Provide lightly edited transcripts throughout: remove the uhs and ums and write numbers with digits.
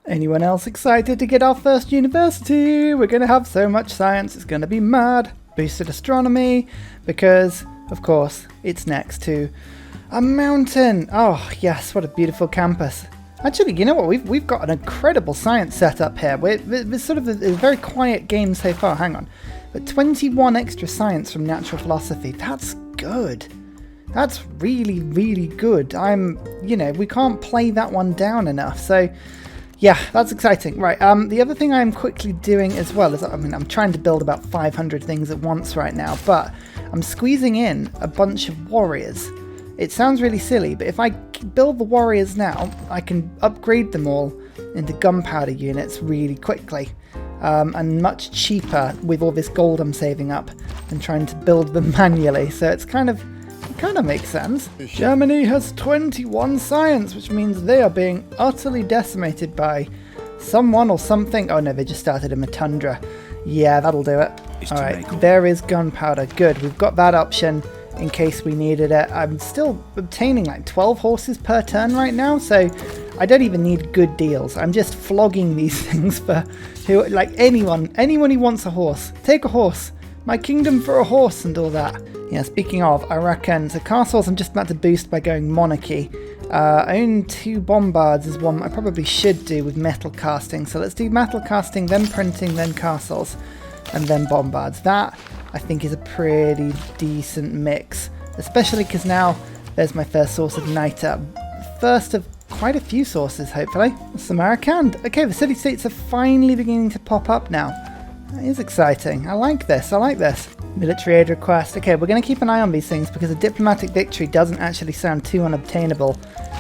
Anyone else excited to get our first university? We're going to have so much science, it's going to be mad. Boosted astronomy, because, of course, it's next to a mountain. Oh, yes, what a beautiful campus. Actually, you know what? We've got an incredible science setup here. We're sort of a very quiet game so far. Hang on. But 21 extra science from natural philosophy. That's good. That's really, really good. We can't play that one down enough. So, yeah, that's exciting. Right, the other thing I'm quickly doing as well is, I'm trying to build about 500 things at once right now, but I'm squeezing in a bunch of warriors. It sounds really silly, but if I build the warriors now, I can upgrade them all into gunpowder units really quickly. And much cheaper with all this gold I'm saving up than trying to build them manually. So it kind of makes sense. Germany has 21 science, which means they are being utterly decimated by someone or something. Oh no, they just started in a tundra. Yeah, that'll do it. Alright, there is gunpowder. Good, we've got that option in case we needed it. I'm still obtaining like 12 horses per turn right now, so I don't even need good deals. I'm just flogging these things for anyone who wants a horse. Take a horse. My kingdom for a horse and all that. Yeah, speaking of, I reckon, so castles I'm just about to boost by going monarchy. Own 2 bombards is one I probably should do with metal casting. So let's do metal casting, then printing, then castles, and then bombards. That, I think, is a pretty decent mix. Especially because now there's my first source of niter. First of quite a few sources, hopefully. Samarkand. Okay, the city-states are finally beginning to pop up now. That is exciting. I like this. Military aid request. Okay, we're going to keep an eye on these things because a diplomatic victory doesn't actually sound too unobtainable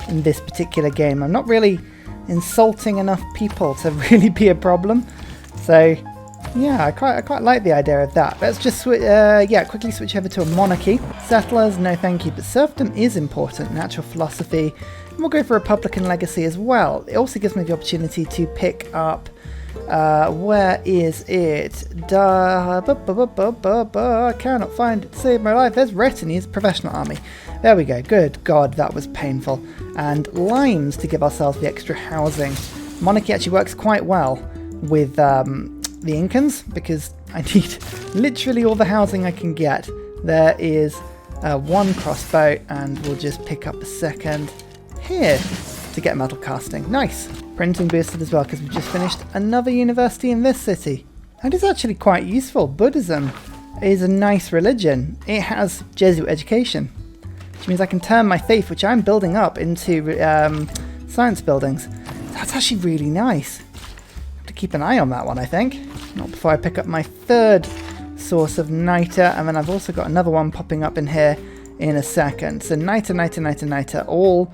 in this particular game. I'm not really insulting enough people to really be a problem. So, yeah, I quite like the idea of that. Let's just quickly switch over to a monarchy. Settlers, no thank you, but serfdom is important. Natural philosophy. And we'll go for Republican legacy as well. It also gives me the opportunity to pick up where is it? I cannot find it to save my life. There's retinues, professional army. There we go. Good God, that was painful. And limes to give ourselves the extra housing. Monarchy actually works quite well with the Incans because I need literally all the housing I can get. There is 1 crossbow, and we'll just pick up a second here to get metal casting. Nice. Printing boosted as well because we've just finished another university in this city. That is actually quite useful. Buddhism is a nice religion. It has Jesuit education, which means I can turn my faith, which I'm building up, into science buildings. That's actually really nice. Have to keep an eye on that one, I think. Not before I pick up my 3rd source of niter, and then I've also got another one popping up in here in a second. So niter, all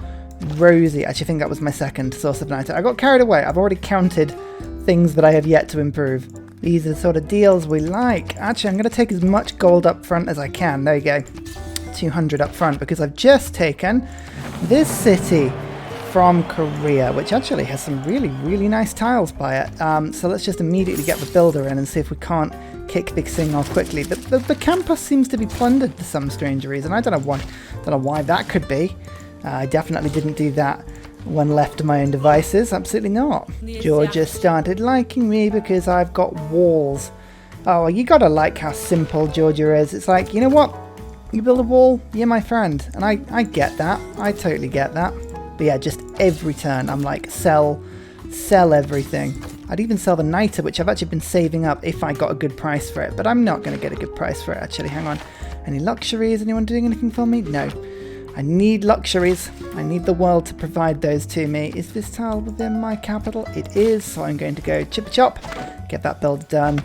rosy. Actually, I think that was my 2nd source of niter. I got carried away. I've already counted things that I have yet to improve. These are the sort of deals we like. Actually, I'm going to take as much gold up front as I can. There you go. 200 up front because I've just taken this city from Korea, which actually has some really, really nice tiles by it. So let's just immediately get the builder in and see if we can't kick this thing off quickly. The campus seems to be plundered for some strange reason. I don't know why that could be. I definitely didn't do that when left to my own devices. Absolutely not. Georgia started liking me because I've got walls. Oh, you gotta like how simple Georgia is. It's like, you know what? You build a wall, you're my friend. And I get that. I totally get that. But yeah, just every turn I'm like, sell everything. I'd even sell the niter, which I've actually been saving up if I got a good price for it. But I'm not going to get a good price for it, actually. Hang on. Any luxuries? Anyone doing anything for me? No. I need luxuries. I need the world to provide those to me. Is this tile within my capital? It is, so I'm going to go chip chop, get that build done.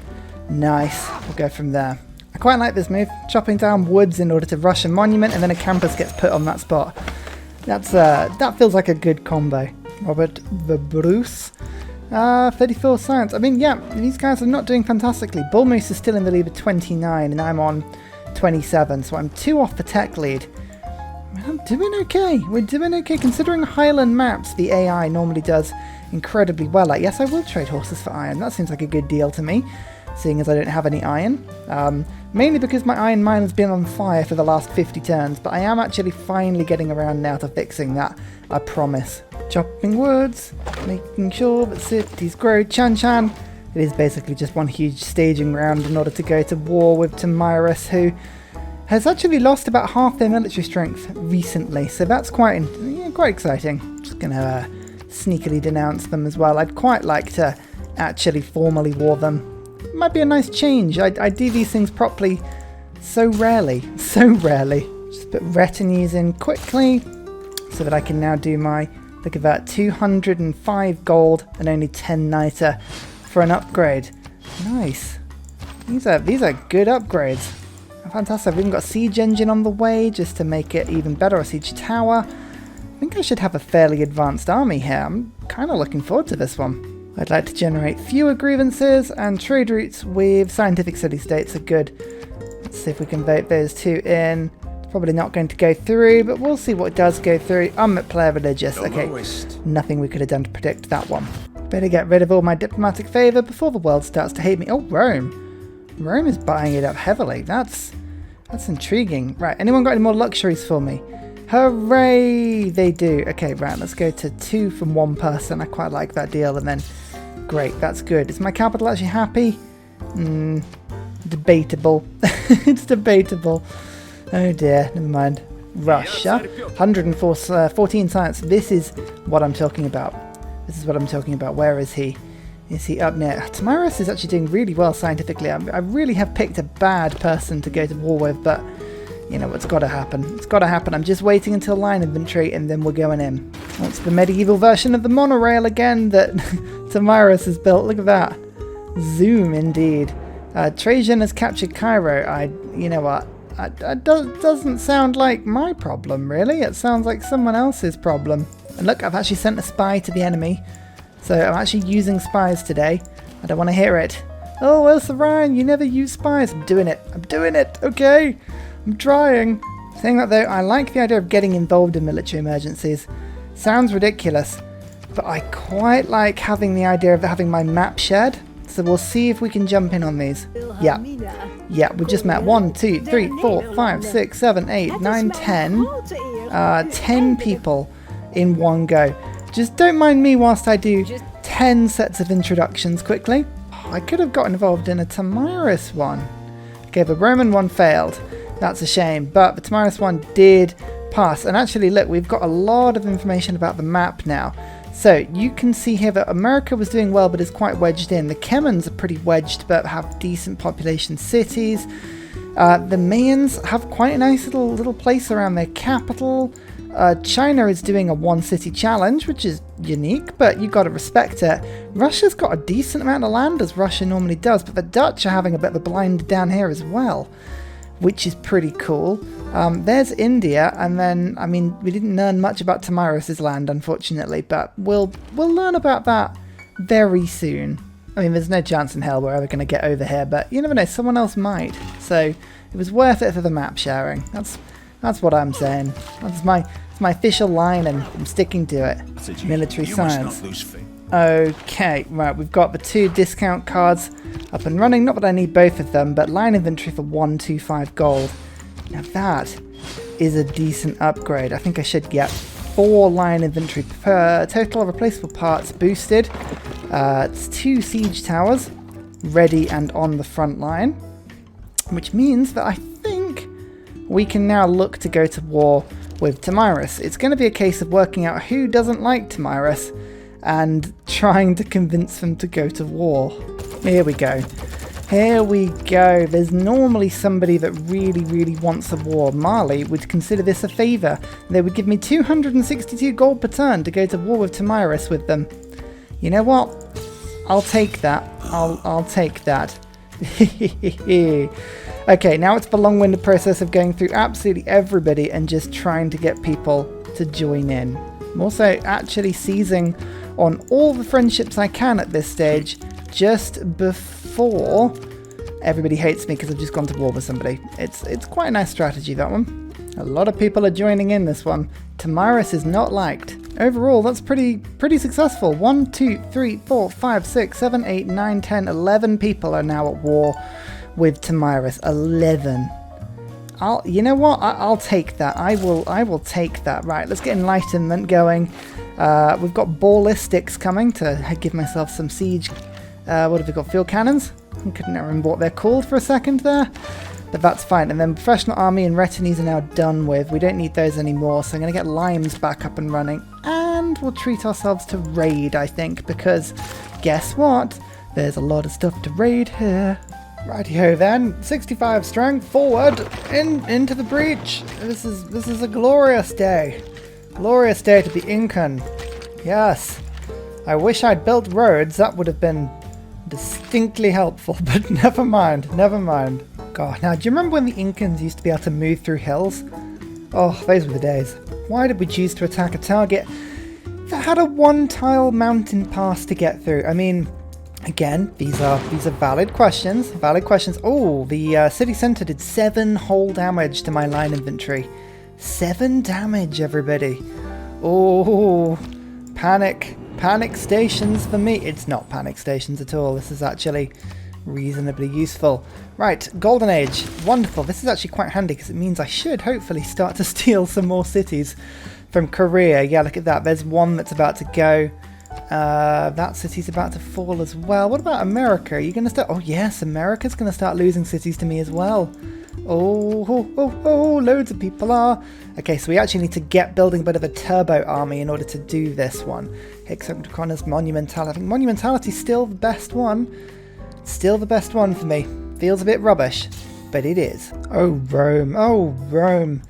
Nice. We'll go from there. I quite like this move, chopping down woods in order to rush a monument, and then a campus gets put on that spot. That feels like a good combo. Robert the Bruce. 34 science. I mean, yeah, these guys are not doing fantastically. Bull Moose is still in the lead with 29, and I'm on 27, so I'm 2 off the tech lead. I'm doing okay. We're doing okay. Considering highland maps, the AI normally does incredibly well. Like, yes, I will trade horses for iron. That seems like a good deal to me. seeing as I don't have any iron. Mainly because my iron mine has been on fire for the last 50 turns, but I am actually finally getting around now to fixing that, I promise. Chopping woods, making sure that cities grow. Chan. It is basically just one huge staging round in order to go to war with Tomyris, who has actually lost about half their military strength recently, so that's quite exciting. Just going to sneakily denounce them as well. I'd quite like to actually formally war them. Might be a nice change. I do these things properly so rarely. Just put retinues in quickly so that I can now do my, look at that, 205 gold and only 10 niter for an upgrade. Nice. These are good upgrades. Fantastic. I've even got a siege engine on the way just to make it even better. A siege tower. I think I should have a fairly advanced army here. I'm kind of looking forward to this one. I'd like to generate fewer grievances, and trade routes with scientific city-states are good. Let's see if we can vote those two in. It's probably not going to go through, but we'll see what does go through. Unmet player religious. Okay, nothing we could have done to predict that one. Better get rid of all my diplomatic favour before the world starts to hate me. Oh, Rome. Rome is buying it up heavily. That's intriguing. Right, anyone got any more luxuries for me? Hooray! They do. Okay, right, let's go to 2 from 1 person. I quite like that deal. And then, great, that's good. Is my capital actually happy? Debatable. It's debatable. Oh dear, never mind. Russia. 114 science. This is what I'm talking about. Where is he? Is he up near? Tomyris is actually doing really well scientifically. I really have picked a bad person to go to war with, but you know, it's got to happen. It's got to happen. I'm just waiting until line infantry and then we're going in. That's the medieval version of the monorail again that Tomyris has built. Look at that. Zoom indeed. Trajan has captured Cairo. You know what? It doesn't sound like my problem, really. It sounds like someone else's problem. And look, I've actually sent a spy to the enemy. So I'm actually using spies today. I don't want to hear it. Oh, Ursa Ryan, you never use spies. I'm doing it, okay? I'm trying. Saying that though, I like the idea of getting involved in military emergencies. Sounds ridiculous, but I quite like having the idea of having my map shared. So we'll see if we can jump in on these. Yeah, we just met 1, 2, 3, 4, 5, 6, 7, 8, 9, 10. 10 people in one go. Just don't mind me whilst I do 10 sets of introductions quickly. Oh, I could have got involved in a Tomyris one. Okay, the Roman one failed. That's a shame, but the Tomyris one did pass. And actually, look, we've got a lot of information about the map now. So you can see here that America was doing well, but is quite wedged in. The Kemans are pretty wedged, but have decent population cities. The Mayans have quite a nice little place around their capital. China is doing a 1-city challenge, which is unique, but you've got to respect it. Russia's got a decent amount of land, as Russia normally does, but the Dutch are having a bit of a blind down here as well, which is pretty cool. There's India, and then, I mean, we didn't learn much about Tomyris' land, unfortunately, but we'll learn about that very soon. I mean, there's no chance in hell we're ever going to get over here, but you never know, someone else might. So it was worth it for the map sharing. That's what I'm saying. That's my official line, and I'm sticking to it. Military science. Okay, right, we've got the 2 discount cards up and running. Not that I need both of them, but line inventory for 125 gold. Now that is a decent upgrade. I think I should get 4 line inventory per total replaceable parts boosted. It's 2 siege towers ready and on the front line, which means that I think we can now look to go to war with Tomyris. It's going to be a case of working out who doesn't like Tomyris and trying to convince them to go to war. Here we go. There's normally somebody that really wants a war. Mali would consider this a favour. They would give me 262 gold per turn to go to war with Tomyris with them. You know what? I'll take that. I'll take that. Okay, now it's the long-winded process of going through absolutely everybody and just trying to get people to join in. I'm also actually seizing on all the friendships I can at this stage, just before everybody hates me because I've just gone to war with somebody. It's quite a nice strategy, that one. A lot of people are joining in this one. Tomyris is not liked. overall, that's pretty successful. 1, 2, 3, 4, 5, 6, 7, 8, 9, 10, 11 people are now at war with Tamiris. 11. You know what? I'll take that. I will take that. Right, let's get enlightenment going. We've got ballistics coming to give myself some siege. What have we got? Field cannons? I couldn't remember what they're called for a second there. But that's fine. And then professional army and retinues are now done with. We don't need those anymore. So I'm going to get limes back up and running. And we'll treat ourselves to raid, I think. Because guess what? There's a lot of stuff to raid here. Righty-ho then, 65 strength, forward, into the breach. This is a glorious day. Glorious day to be Incan. Yes. I wish I'd built roads, that would have been distinctly helpful, but never mind, never mind. God, now do you remember when the Incans used to be able to move through hills? Oh, those were the days. Why did we choose to attack a target that had a one-tile mountain pass to get through? I mean, again, these are valid questions. Valid questions. Oh, the city centre did 7 whole damage to my line infantry. 7 damage, everybody. Oh, panic stations for me. It's not panic stations at all. This is actually reasonably useful. Right, Golden Age. Wonderful. This is actually quite handy because it means I should hopefully start to steal some more cities from Korea. Yeah, look at that. There's one that's about to go. That city's about to fall as well. What about America? Are you going to start? Oh yes, America's going to start losing cities to me as well. Oh, loads of people are. Okay, so we actually need to get building a bit of a turbo army in order to do this one. Hexagonus Monumentality. I think Monumentality's still the best one. Still the best one for me. Feels a bit rubbish, but it is. Oh, Rome.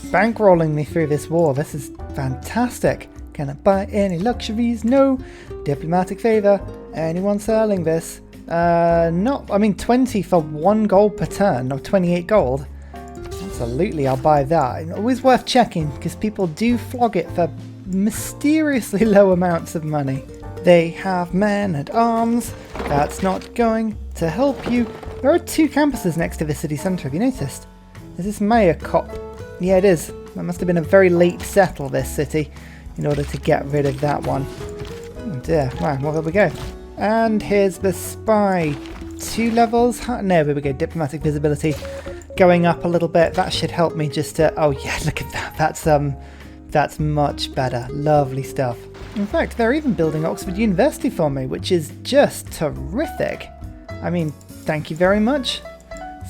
Bankrolling me through this war. This is fantastic. Can I buy any luxuries? No. Diplomatic favour. Anyone selling this? No. I mean, 20 for 1 gold per turn, or 28 gold. Absolutely, I'll buy that. Always worth checking, because people do flog it for mysteriously low amounts of money. They have men at arms. That's not going to help you. There are 2 campuses next to the city centre, have you noticed? Is this Mayor Cop? Yeah, it is. That must have been a very late settle, this city, in order to get rid of that one. Oh dear. Wow, well, there we go. And here's the spy. 2 levels? No, here we go. Diplomatic visibility going up a little bit. That should help me just to... Oh yeah, look at that. That's much better. Lovely stuff. In fact, they're even building Oxford University for me, which is just terrific. I mean, thank you very much.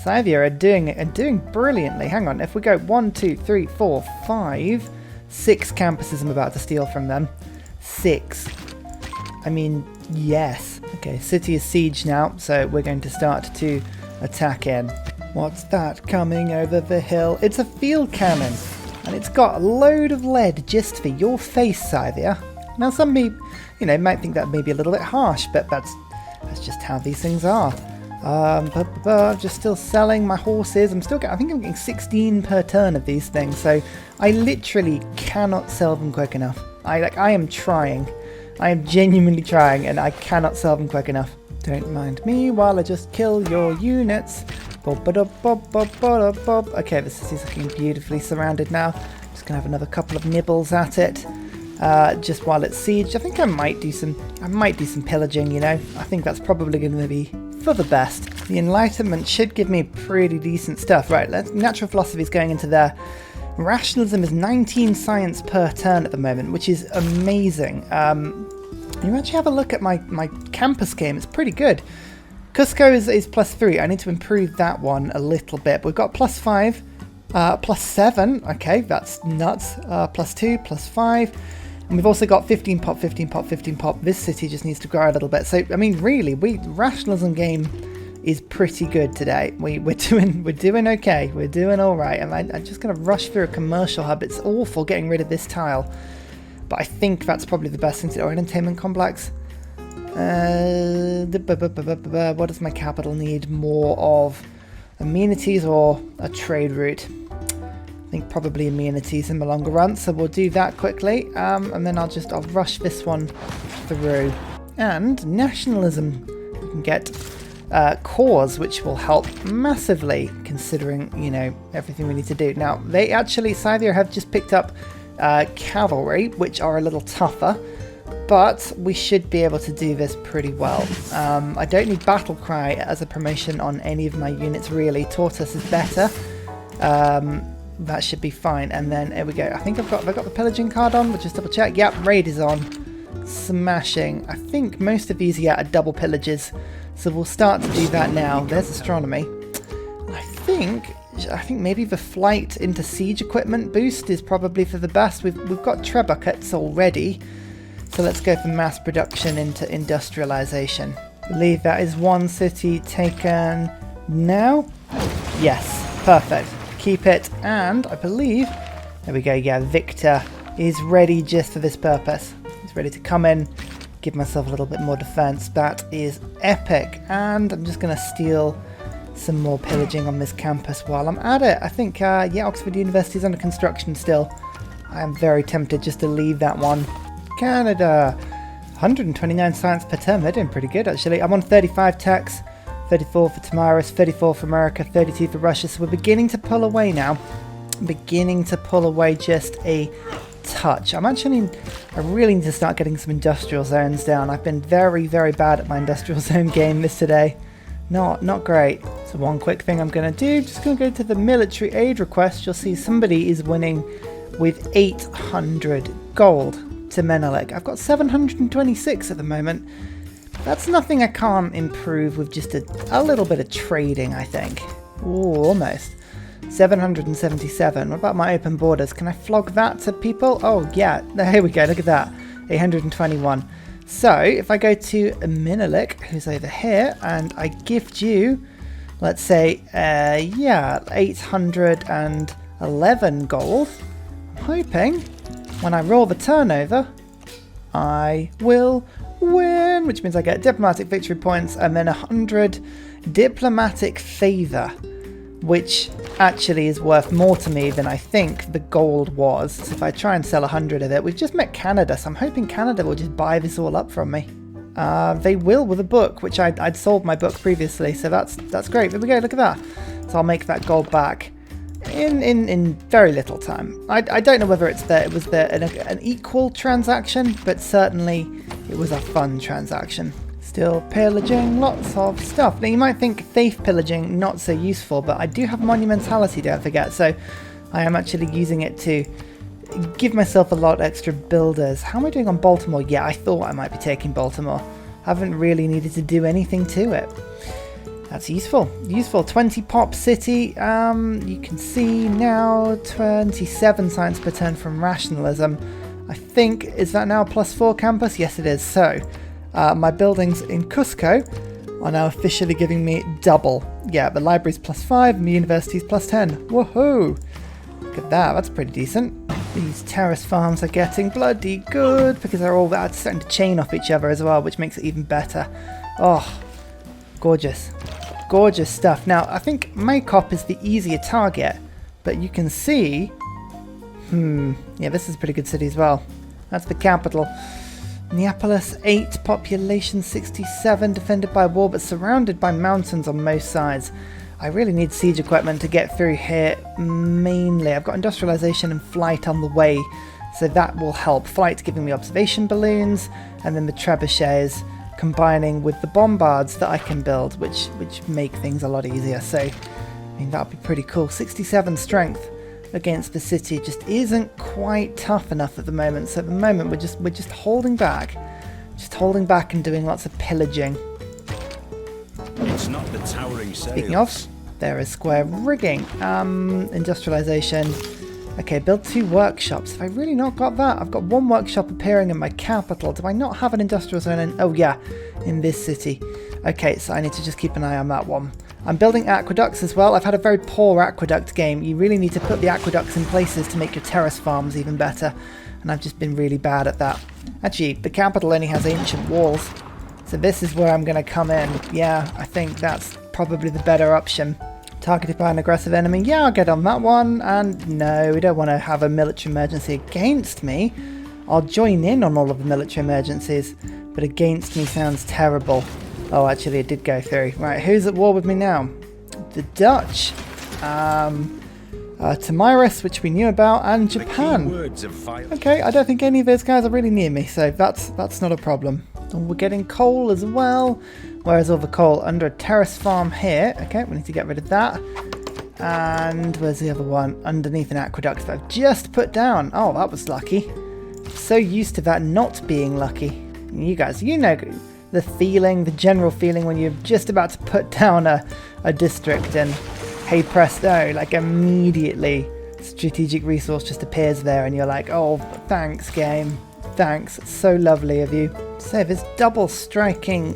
Scythia are doing brilliantly. Hang on, if we go 1, 2, 3, 4, 5, 6 campuses I'm about to steal from them. 6. I mean, yes. Okay, city is siege now, so we're going to start to attack in. What's that coming over the hill? It's a field cannon, and it's got a load of lead just for your face, Scythia. Now, some people, might think that may be a little bit harsh, but that's just how these things are. Just still selling my horses. I think I'm getting 16 per turn of these things, so I literally cannot sell them quick enough. I am trying. I am genuinely trying, and I cannot sell them quick enough. Don't mind me while I just kill your units. Okay, the city's looking beautifully surrounded now. Just gonna have another couple of nibbles at it. Just while it's siege. I think I might do some pillaging, I think that's probably going to be for the best. The Enlightenment should give me pretty decent stuff. Right, natural philosophy is going into there. Rationalism is 19 science per turn at the moment, which is amazing. You actually have a look at my campus game. It's pretty good. Cusco is +3. I need to improve that one a little bit. We've got +5, +7. Okay, that's nuts. +2, +5. And we've also got 15 pop, 15 pop, 15 pop. This city just needs to grow a little bit. So, I mean, really, rationalism game is pretty good today. We're doing okay. We're doing all right. And I'm just going to rush through a commercial hub. It's awful getting rid of this tile. But I think that's probably the best thing to do. Or an entertainment complex. What does my capital need more of? Amenities or a trade route? I think probably amenities in the longer run, so we'll do that quickly, and then I'll rush this one through. And nationalism, we can get cause, which will help massively, considering everything we need to do. Now they actually, Scythia have just picked up cavalry, which are a little tougher, but we should be able to do this pretty well. I don't need battle cry as a promotion on any of my units really. Tortoise is better. That should be fine. And then here we go. I think have I got the pillaging card on? We'll just double check. Yep, raid is on. Smashing. I think most of these are double pillages, so we'll start to do that now. There's astronomy. I think maybe the flight into siege equipment boost is probably for the best. We've got trebuchets already, so let's go for mass production into industrialization. I believe that is one city taken now. Yes, perfect. Keep it, and I believe, there we go, yeah, Victor is ready just for this purpose. He's ready to come in, give myself a little bit more defense. That is epic, and I'm just going to steal some more pillaging on this campus while I'm at it. I think, yeah, Oxford University is under construction still. I am very tempted just to leave that one. Canada, 129 science per term. They're doing pretty good, actually. I'm on 35 techs. 34 for Tamaris, 34 for America, 32 for Russia. So we're beginning to pull away now. Beginning to pull away just a touch. I really need to start getting some industrial zones down. I've been very, very bad at my industrial zone game this today. Not great. So one quick thing I'm going to do, just going to go to the military aid request. You'll see somebody is winning with 800 gold to Menelik. I've got 726 at the moment. That's nothing I can't improve with just a little bit of trading, I think. Ooh, almost. 777. What about my open borders? Can I flog that to people? Oh, yeah. Here we go. Look at that. 821. So, if I go to Menelik, who's over here, and I gift you, let's say, yeah, 811 gold, I'm hoping when I roll the turnover, I will win, which means I get diplomatic victory points and then 100 diplomatic favor, which actually is worth more to me than I think the gold was. So if I try and sell 100 of it, we've just met Canada, so I'm hoping Canada will just buy this all up from me. They will with a book, which I'd sold my book previously, so that's great. There we go, look at that. So I'll make that gold back in very little time. I don't know whether it was an equal transaction, but certainly it was a fun transaction. Still pillaging lots of stuff. Now you might think faith pillaging not so useful, but I do have monumentality, don't forget, so I am actually using it to give myself a lot extra builders. How am I doing on Baltimore? Yeah, I thought I might be taking Baltimore. Haven't really needed to do anything to it. That's useful. 20 pop city. You can see now 27 science per turn from rationalism. I think, is that now a +4 campus? Yes, it is. So, my buildings in Cusco are now officially giving me double. Yeah, the library's +5 and the university's +10. Woohoo! Look at that. That's pretty decent. These terrace farms are getting bloody good because they're all starting to chain off each other as well, which makes it even better. Oh, gorgeous. Gorgeous stuff. Now, I think Maycop is the easier target, but you can see... yeah, this is a pretty good city as well. That's the capital. Neapolis, 8, population 67, defended by a wall, but surrounded by mountains on most sides. I really need siege equipment to get through here, mainly. I've got industrialization and flight on the way, so that will help. Flight's giving me observation balloons, and then the trebuchets combining with the bombards that I can build, which make things a lot easier. So, I mean, that would be pretty cool. 67 strength against the city just isn't quite tough enough at the moment. So at the moment, we're just holding back, and doing lots of pillaging. It's not the towering sails. Speaking of, there is square rigging. Industrialization. Okay, build 2 workshops. Have I really not got that? I've got 1 workshop appearing in my capital. Do I not have an industrial zone in... Oh yeah, in this city. Okay, so I need to just keep an eye on that one. I'm building aqueducts as well. I've had a very poor aqueduct game. You really need to put the aqueducts in places to make your terrace farms even better. And I've just been really bad at that. Actually, the capital only has ancient walls. So this is where I'm going to come in. Yeah, I think that's probably the better option. Targeted by an aggressive enemy. Yeah, I'll get on that one. And no, we don't want to have a military emergency against me. I'll join in on all of the military emergencies, but against me sounds terrible. Oh, actually, it did go through. Right, who's at war with me now? The Dutch. Tamiris, which we knew about, and The key Japan. words of fire. Okay, I don't think any of those guys are really near me, so that's not a problem. And we're getting coal as well. Where's all the coal? Under a terrace farm here. Okay, we need to get rid of that. And where's the other one? Underneath an aqueduct that I've just put down. Oh, that was lucky. So used to that not being lucky. You guys, you know the feeling, the general feeling when you're just about to put down a district and hey presto, like immediately strategic resource just appears there and you're like, oh, thanks game. Thanks, it's so lovely of you. So this double striking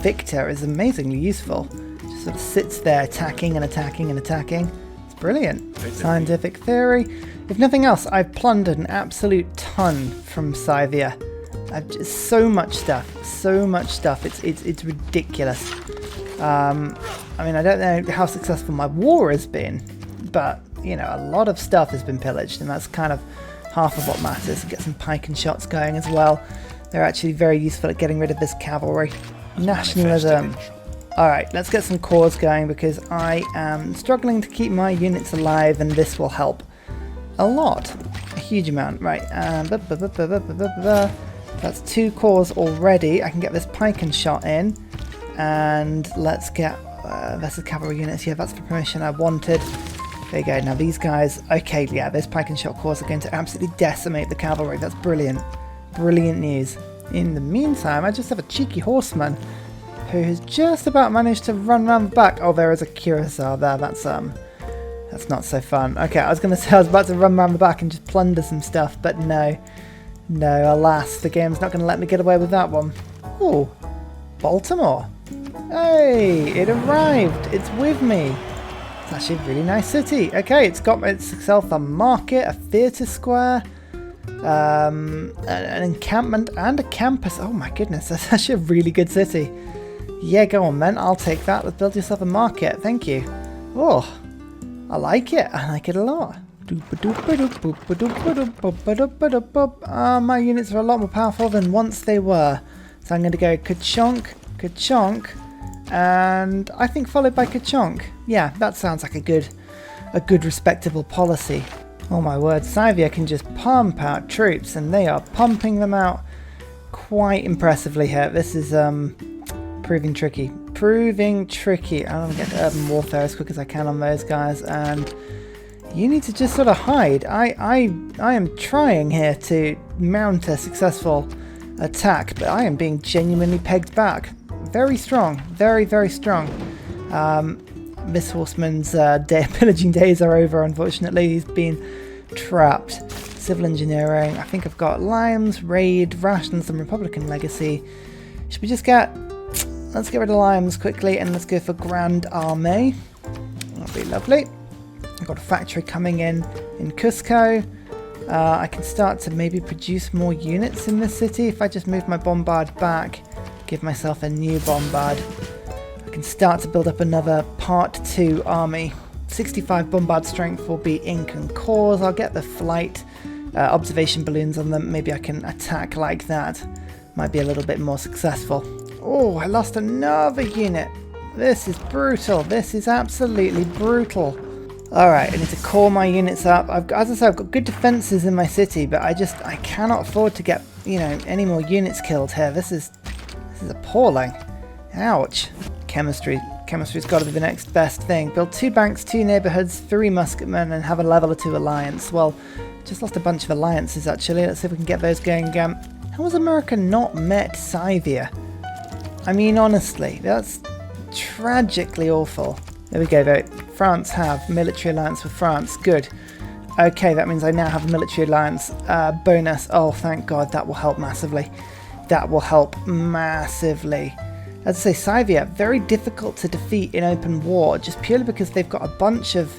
Victor is amazingly useful. Just sort of sits there attacking and attacking and attacking. It's brilliant. Scientific theory. If nothing else, I've plundered an absolute ton from Scythia. I've just so much stuff. It's ridiculous. I mean, I don't know how successful my war has been, but you know, a lot of stuff has been pillaged, and that's kind of half of what matters. Get some pike and shots going as well. They're actually very useful at getting rid of this cavalry. Nationalism. Alright, let's get some cores going because I am struggling to keep my units alive and this will help a lot. A huge amount. Right, that's 2 cores already. I can get this pike and shot in and let's get versus cavalry units. Yeah, that's the promotion I wanted. There you go. Now these guys, okay, yeah, those pike and shot cores are going to absolutely decimate the cavalry. That's brilliant. Brilliant news. In the meantime, I just have a cheeky horseman who has just about managed to run around the back. Oh, there is a Curacao there. That's not so fun. Okay, I was going to say I was about to run around the back and just plunder some stuff, but no. No, alas, the game's not going to let me get away with that one. Oh, Baltimore. Hey, it arrived. It's with me. It's actually a really nice city. Okay, it's got itself a market, a theatre square, an encampment, and a campus. Oh my goodness, that's actually a really good city. Yeah, go on then, I'll take that. Let's build yourself a market. Thank you. Oh, I like it. I like it a lot. My units are a lot more powerful than once they were. So I'm going to go Ka-chonk, Ka-chonk, and I think followed by Ka-chonk. Yeah, that sounds like a good respectable policy. Oh my word, Scythia can just pump out troops and they are pumping them out quite impressively here. This is proving tricky. I want to get to urban warfare as quick as I can on those guys, and you need to just sort of hide. I am trying here to mount a successful attack, but I am being genuinely pegged back. Very strong. Very, very strong. This horseman's pillaging days are over, unfortunately. He's been trapped. Civil engineering. I think I've got limes, raid, rations, and Republican legacy. Should we just get... Let's get rid of limes quickly and let's go for Grand Armée. That'll be lovely. I've got a factory coming in Cusco. I can start to maybe produce more units in this city. If I just move my bombard back, give myself a new bombard, I can start to build up another Part 2 army. 65 bombard strength will be Incan cores. I'll get the flight observation balloons on them. Maybe I can attack like that. Might be a little bit more successful. Oh, I lost another unit. This is brutal. This is absolutely brutal. Alright, I need to call my units up. As I said, I've got good defences in my city, but I cannot afford to get, you know, any more units killed here. This is appalling. Ouch. Chemistry's got to be the next best thing. Build 2 banks, 2 neighbourhoods, 3 musketmen, and have a level or 2 alliance. Well, just lost a bunch of alliances actually. Let's see if we can get those going again. How has America not met Scythia? I mean, honestly, that's tragically awful. There we go though. France have military alliance with France. Good. Okay, that means I now have a military alliance bonus. Oh, thank God, that will help massively. That will help massively. As I say, Scythia, very difficult to defeat in open war, just purely because they've got a bunch of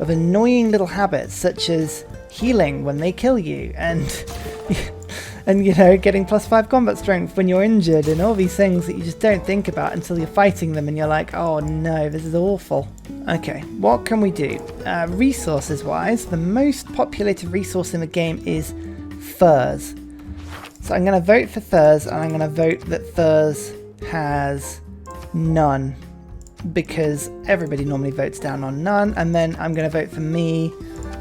annoying little habits, such as healing when they kill you, and and you know, getting +5 combat strength when you're injured, and all these things that you just don't think about until you're fighting them and you're like, oh no, this is awful. Okay, what can we do? Resources wise, the most populated resource in the game is furs. So I'm going to vote for furs, and I'm going to vote that furs has none. because everybody normally votes down on none, and then I'm going to vote for me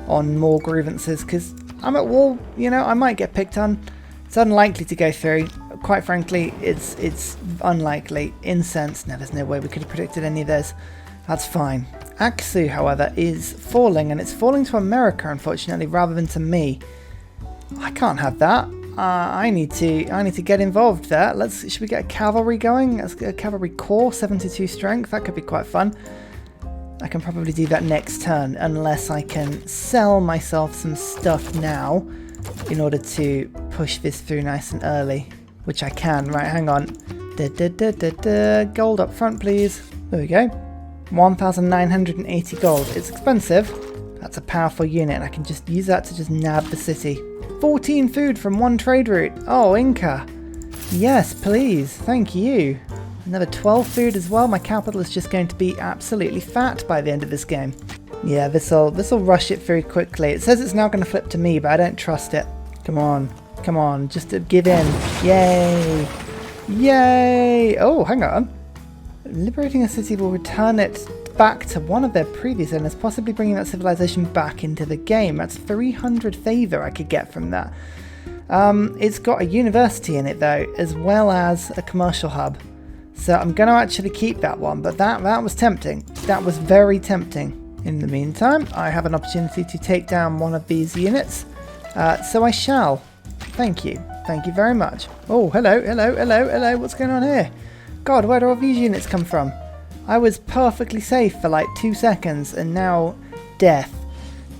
on more grievances because I'm at war. You know, I might get picked on. It's unlikely to go through. Quite frankly, it's unlikely. Incense, no, there's no way we could have predicted any of this. That's fine. Aksu, however, is falling, and it's falling to America, unfortunately, rather than to me. I can't have that. I need to get involved there. Should we get a cavalry going? Let's get a cavalry corps, 72 strength. That could be quite fun. I can probably do that next turn, unless I can sell myself some stuff now in order to push this through nice and early, which I can. Right, hang on. Gold up front, please. There we go. 1,980 gold. It's expensive. That's a powerful unit, and I can just use that to just nab the city. 14 food from one trade route. Oh, Inca. Yes, please. Thank you. Another 12 food as well. My capital is just going to be absolutely fat by the end of this game. Yeah, this'll rush it very quickly. It says it's now going to flip to me, but I don't trust it. Come on. Come on. Just to give in. Yay. Yay. Oh, hang on. Liberating a city will return it back to one of their previous owners, possibly bringing that civilization back into the game. That's 300 favor I could get from that. It's got a university in it though, as well as a commercial hub. So I'm going to actually keep that one, but that was tempting. That was very tempting. In the meantime, I have an opportunity to take down one of these units. So I shall. Thank you. Thank you very much. Oh, hello, hello, hello, hello. What's going on here? God, where do all these units come from? I was perfectly safe for like 2 seconds, and now death.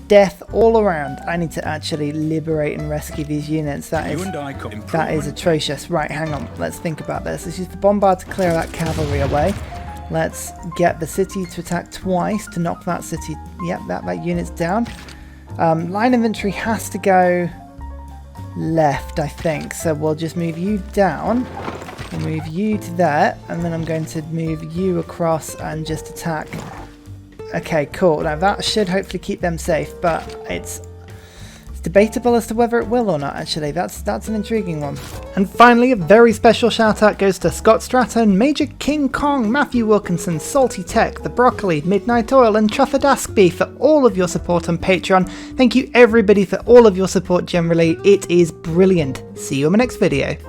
Death all around. I need to actually liberate and rescue these units. That is atrocious. Right, hang on. Let's think about this. Let's use the bombard to clear that cavalry away. Let's get the city to attack twice to knock that city. Yep, that unit's down. Line infantry has to go left, I think. So we'll just move you down. We'll move you to there, and then I'm going to move you across and just attack. Okay, cool. Now that should hopefully keep them safe, but it's debatable as to whether it will or not, actually. That's an intriguing one. And finally, a very special shout out goes to Scott Stratton, Major King Kong, Matthew Wilkinson, Salty Tech, The Broccoli, Midnight Oil, and Truffadaskby for all of your support on Patreon. Thank you everybody for all of your support generally. It is brilliant. See you in my next video.